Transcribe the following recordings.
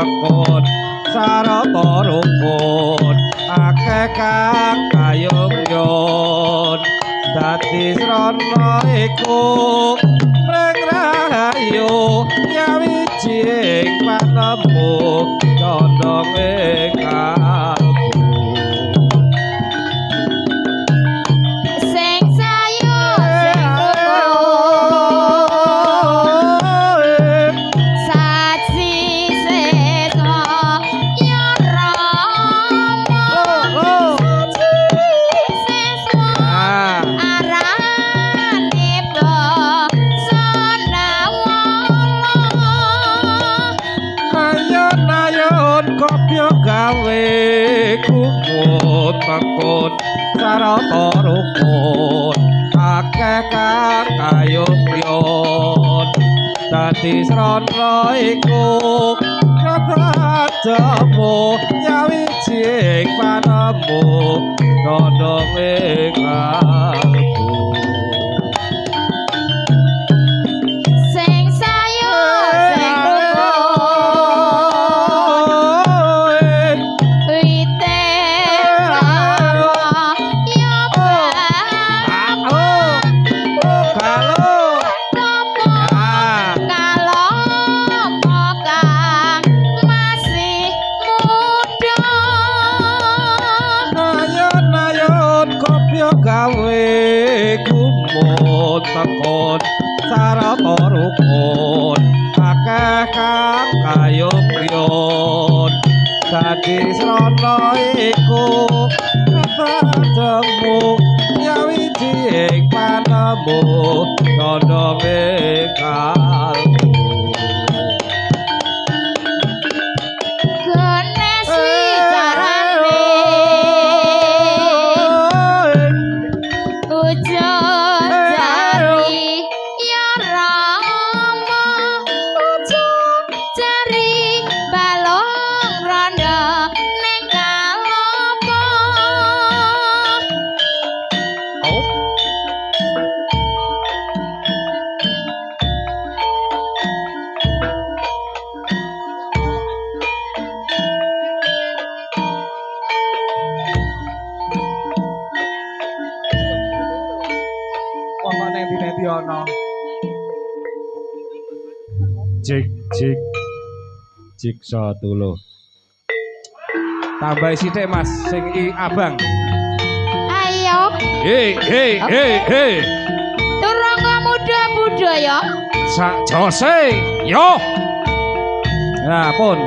takon sarata rukun akeh kang kayungyon dadi srana iku mring rahayu nyawijing panemu condong ing kalbu sing sayu sing saji sesa ya rama saji sesa arane ayon kopya gawe kumut takon sarata rukun akeh kang kayungyon dadi srana iku kadhamu nyawijing panemu condong ing kalbu sing sayu sing wite ya gawe kumut takon sarata rukun akeh kang kayungyon dadi srana iku kadhamu nyawijing panemu condong ing kalbu Cik cik cik satu lo tambah sithik mas sing abang ayo hei turangga muda budaya sak jose yo nah pun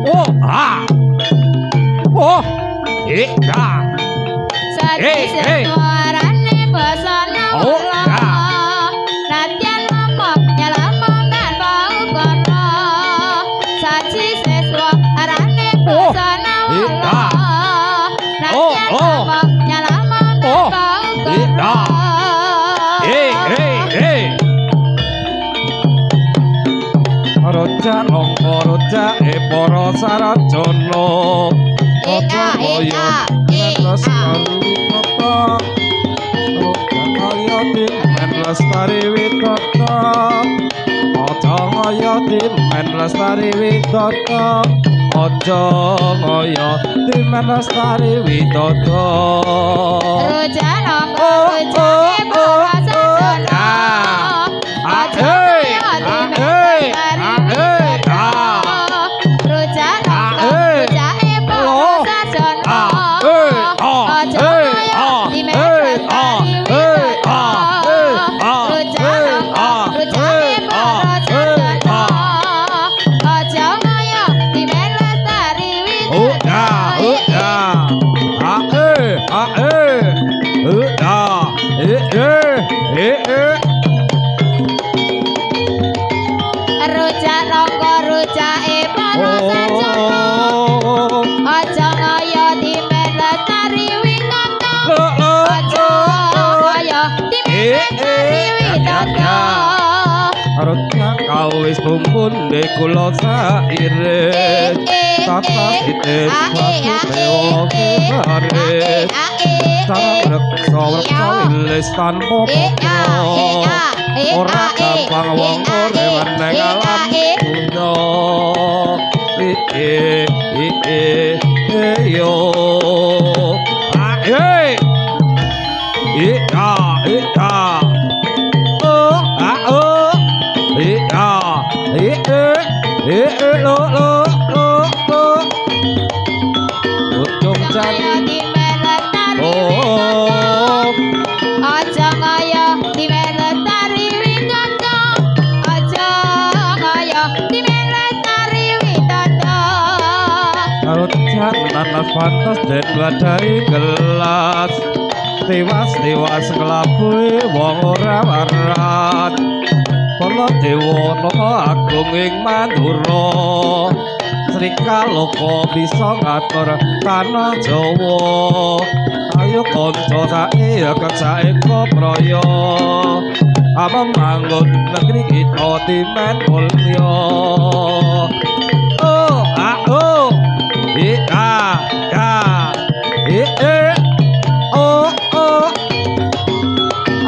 oh ah oh dah saji suarane basa naula nadyan momok nyelamongan bau kono saji suarane basa naula nadyan momok nyelamongan bau kono roja rongko roja para sarajana eka lestari witoto aja ngaya dimen lestari witoto aja ngaya dimen lestari witoto rojana rojane basa sono aja wis kumpune kula saire tata sites dewa kare sarek sawreksa wilis tanpa popo ora gampang wong urip nang alam dunya yo ae Ujung Aja jati dimelestari aja ngaya dimelestari widodo aja ngaya dimelestari widodo Hujan nanas pantas dan badai gelas Tewas ngelabui wong ora warat Kala dewa napa agung ing Mandura Srikaloka bisa ngatur tanah Jawa Ayo kanca sae kecake kopraya Amembangun negeri kita timen mulya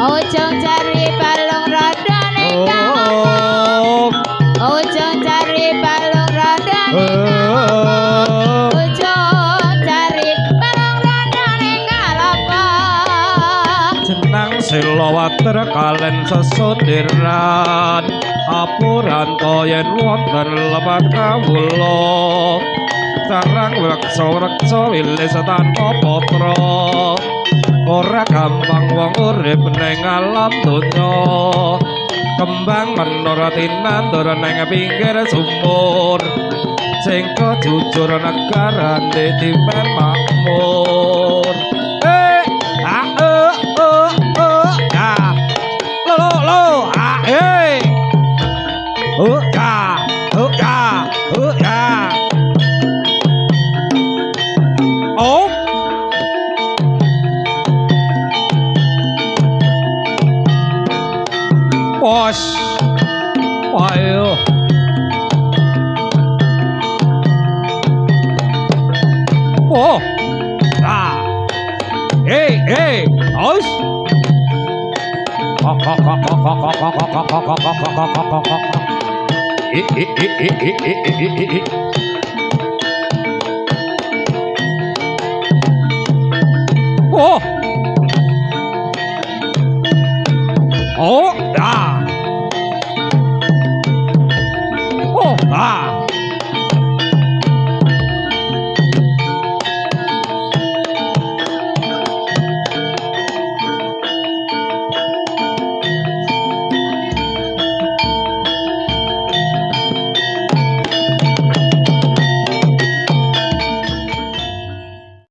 ujung cari balung rada ning kampung ujung cari balung rada ning kampung ujung cari balung rada ning kalapa Jenang Silawater kalen sesundiran Apuranto yen wonten lepat kawula Sarang reksa wilis tanpa patra Ora gampang wong urip ning alam donya Kembang menara tinandur ning pinggir sumur Sing jujur negarane timen makmur Bos, ayo. Oh, hey, aus. Oh, oh, ah.